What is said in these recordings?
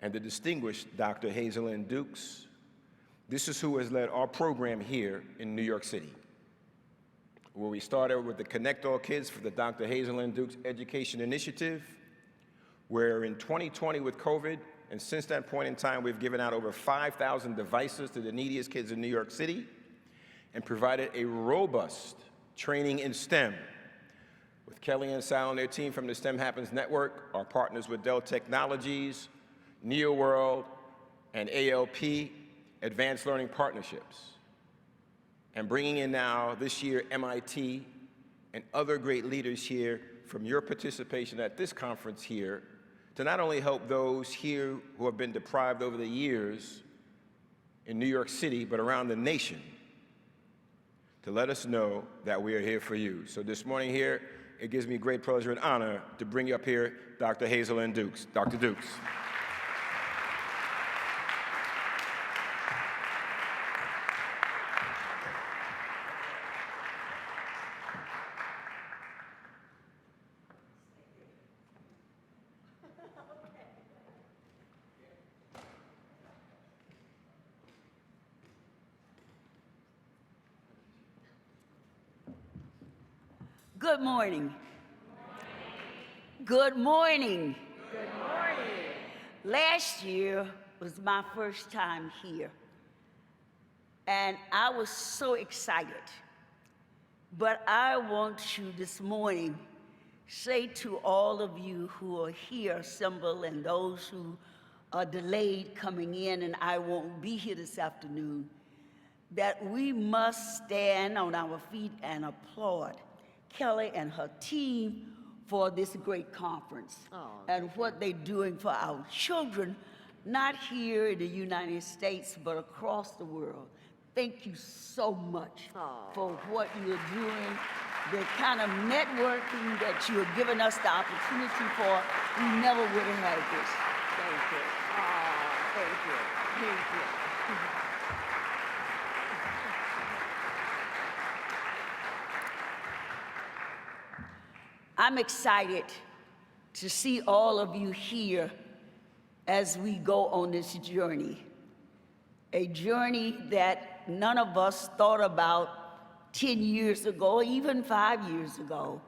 and the distinguished Dr. Hazel Dukes. This is who has led our program here in New York City, where we started with the Connect All Kids for the Dr. Hazel Dukes Education Initiative, where in 2020 with COVID, and since that point in time, we've given out over 5,000 devices to the neediest kids in New York City and provided a robust training in STEM. With Kelly and Sal and their team from the STEM Happens Network, our partners with Dell Technologies, NeoWorld, and ALP, Advanced Learning Partnerships. And bringing in now, this year, MIT and other great leaders here from your participation at this conference here to not only help those here who have been deprived over the years in New York City, but around the nation, to let us know that we are here for you. So this morning here, it gives me great pleasure and honor to bring you up here, Dr. Hazel Dukes. Dr. Dukes. Good morning. Good morning. Good morning. Last year was my first time here, and I was so excited. But I want to this morning say to all of you who are here assembled and those who are delayed coming in and I won't be here this afternoon, that we must stand on our feet and applaud Kelly and her team for this great conference and what they're doing for our children, not here in the United States, but across the world. Thank you so much for what you're doing, the kind of networking that you have given us the opportunity for. We never would have had this. Thank you. Thank you. Thank you. I'm excited to see all of you here as we go on this journey, a journey that none of us thought about 10 years ago, even 5 years ago,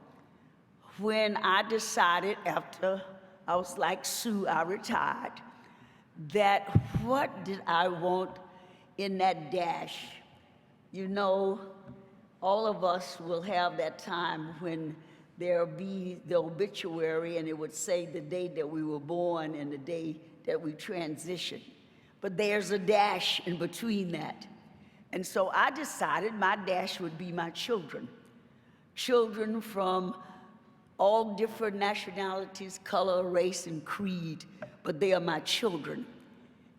when I decided after I was like Sue, I retired, that what did I want in that dash? You know, all of us will have that time when there'll be the obituary and it would say the day that we were born and the day that we transitioned. But there's a dash in between that. And so I decided my dash would be my children. Children from all different nationalities, color, race, and creed, but they are my children.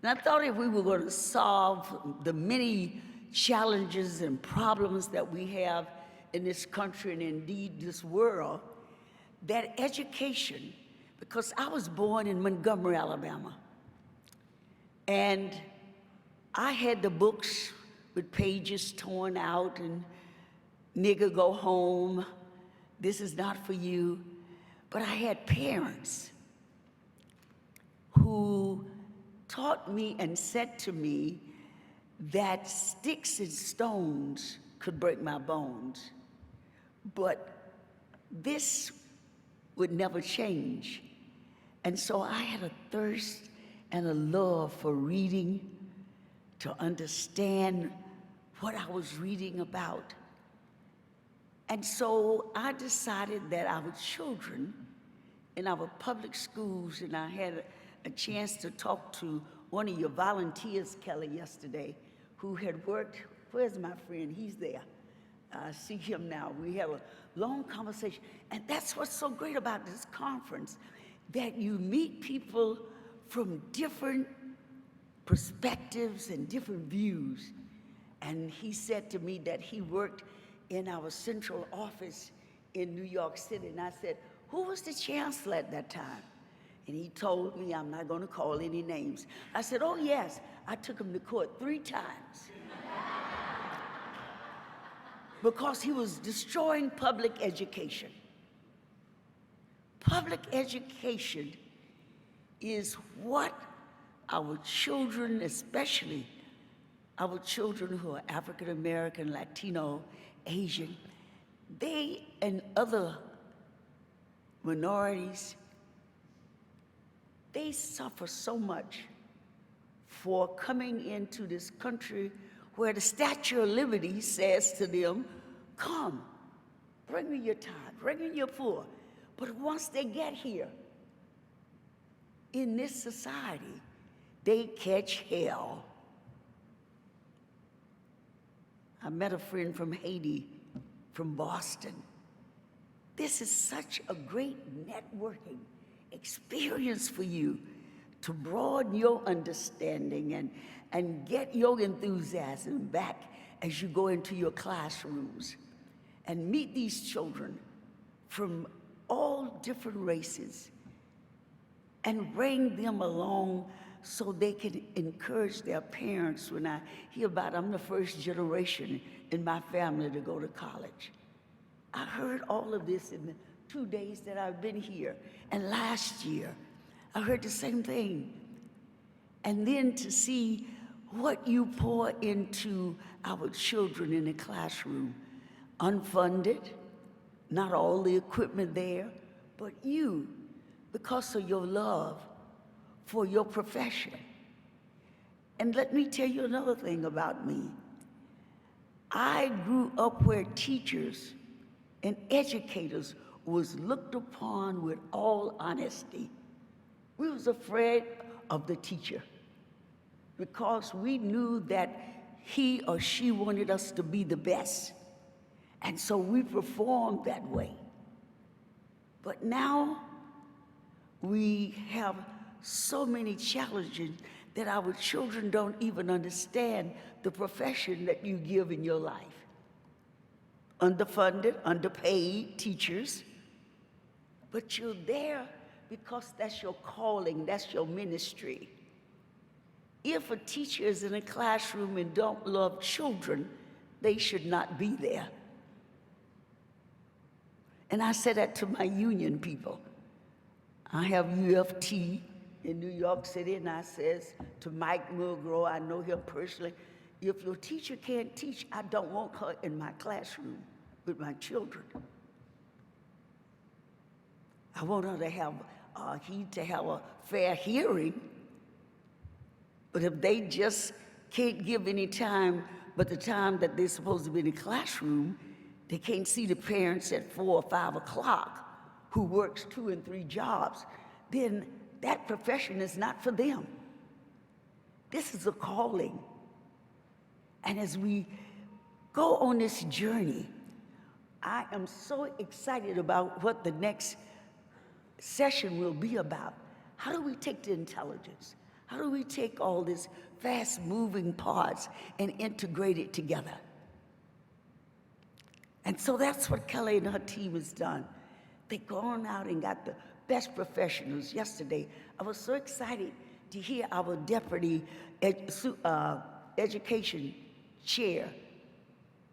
And I thought if we were going to solve the many challenges and problems that we have in this country and indeed this world, that education, because I was born in Montgomery, Alabama, and I had the books with pages torn out and nigger go home, this is not for you, but I had parents who taught me and said to me that sticks and stones could break my bones, but this would never change. And so I had a thirst and a love for reading, to understand what I was reading about. And so I decided that our children in our public schools, and I had a chance to talk to one of your volunteers, Kelly, yesterday, who had worked, where's my friend? He's there. I see him now. We had a long conversation. And that's what's so great about this conference, that you meet people from different perspectives and different views. And he said to me that he worked in our central office in New York City. And I said, who was the chancellor at that time? And he told me, I'm not going to call any names. I said, oh, yes. I took him to court 3 times. Because he was destroying public education. Public education is what our children, especially our children who are African American, Latino, Asian, they and other minorities, they suffer so much for coming into this country where the Statue of Liberty says to them, come, bring me your tithe, bring me your poor. But once they get here, in this society, they catch hell. I met a friend from Haiti, from Boston. This is such a great networking experience for you to broaden your understanding and get your enthusiasm back as you go into your classrooms and meet these children from all different races and bring them along so they can encourage their parents. When I hear about, I'm the first generation in my family to go to college. I heard all of this in the 2 days that I've been here. And last year, I heard the same thing. And then to see what you pour into our children in the classroom, unfunded, not all the equipment there, but you, because of your love for your profession. And let me tell you another thing about me. I grew up where teachers and educators was looked upon with all honesty. We was afraid of the teacher because we knew that he or she wanted us to be the best. And so we performed that way. But now we have so many challenges that our children don't even understand the profession that you give in your life. Underfunded, underpaid teachers, but you're there because that's your calling, that's your ministry. If a teacher is in a classroom and don't love children, they should not be there. And I say that to my union people. I have UFT in New York City, and I says to Mike Mulgrew, I know him personally, if your teacher can't teach, I don't want her in my classroom with my children. I want her to have, to have a fair hearing, but if they just can't give any time but the time that they're supposed to be in the classroom, they can't see the parents at 4 or 5 o'clock who works 2 and 3 jobs, then that profession is not for them. This is a calling. And as we go on this journey, I am so excited about what the next session will be about. How do we take the intelligence? How do we take all these fast-moving parts and integrate it together? And so that's what Kelly and her team has done. They've gone out and got the best professionals. Yesterday, I was so excited to hear our deputy education chair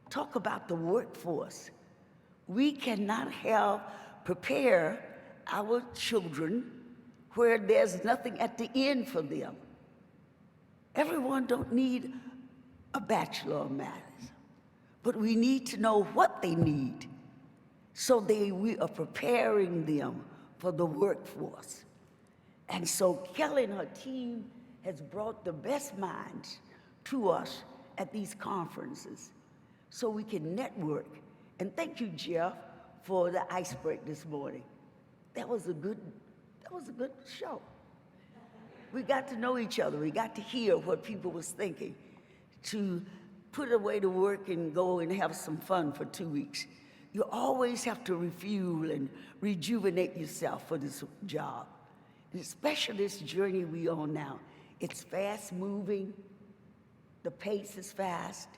talk about the workforce. We cannot prepare our children where there's nothing at the end for them. Everyone don't need a Bachelor of Maths, but we need to know what they need so we are preparing them for the workforce. And so Kelly and her team has brought the best minds to us at these conferences so we can network. And thank you, Jeff, for the ice break this morning. That was a good show. We got to know each other. We got to hear what people was thinking, to put away to work and go and have some fun for 2 weeks. You always have to refuel and rejuvenate yourself for this job. And especially this journey we on now. It's fast moving, the pace is fast.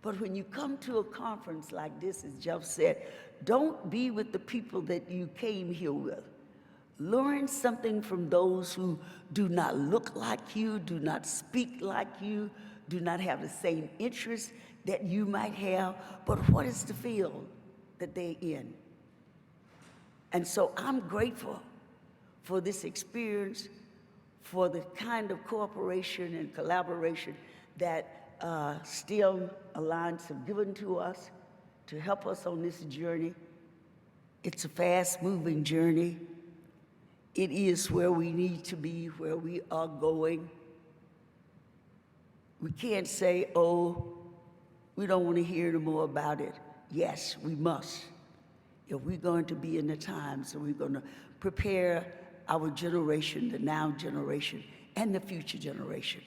But when you come to a conference like this, as Jeff said, don't be with the people that you came here with. Learn something from those who do not look like you, do not speak like you, do not have the same interests that you might have, but what is the field that they're in? And so I'm grateful for this experience, for the kind of cooperation and collaboration that STEM Alliance have given to us to help us on this journey. It's a fast-moving journey. It is where we need to be, where we are going. We can't say, oh, we don't want to hear any more about it. Yes, we must. If we're going to be in the times, and we're going to prepare our generation, the now generation, and the future generation,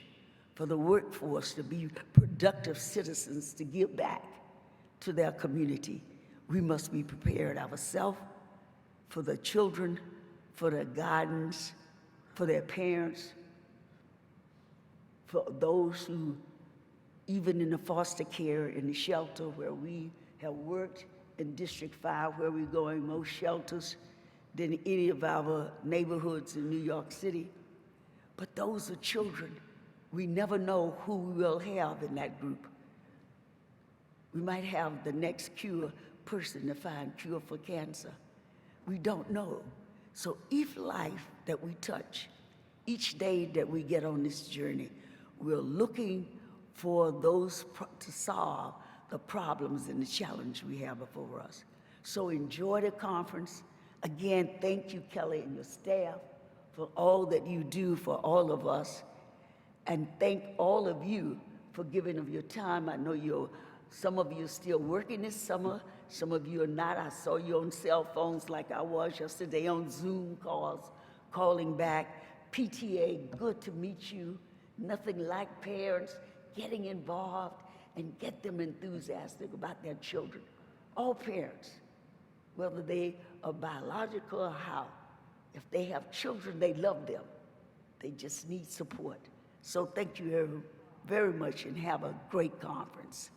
for the workforce to be productive citizens to give back to their community, we must be prepared ourselves, for the children, for their guidance, for their parents, for those who, even in the foster care, in the shelter where we have worked, in District 5, where we're going most shelters than any of our neighborhoods in New York City. But those are children. We never know who we will have in that group. We might have the next cure person to find cure for cancer. We don't know. So each life that we touch, each day that we get on this journey, we're looking for those to solve the problems and the challenge we have before us. So enjoy the conference. Again, thank you, Kelly, and your staff for all that you do for all of us. And thank all of you for giving of your time. I know some of you are still working this summer. Some of you are not. I saw you on cell phones like I was yesterday on Zoom calls, calling back. PTA, good to meet you. Nothing like parents getting involved and get them enthusiastic about their children. All parents, whether they are biological or how, if they have children, they love them. They just need support. So thank you very much and have a great conference.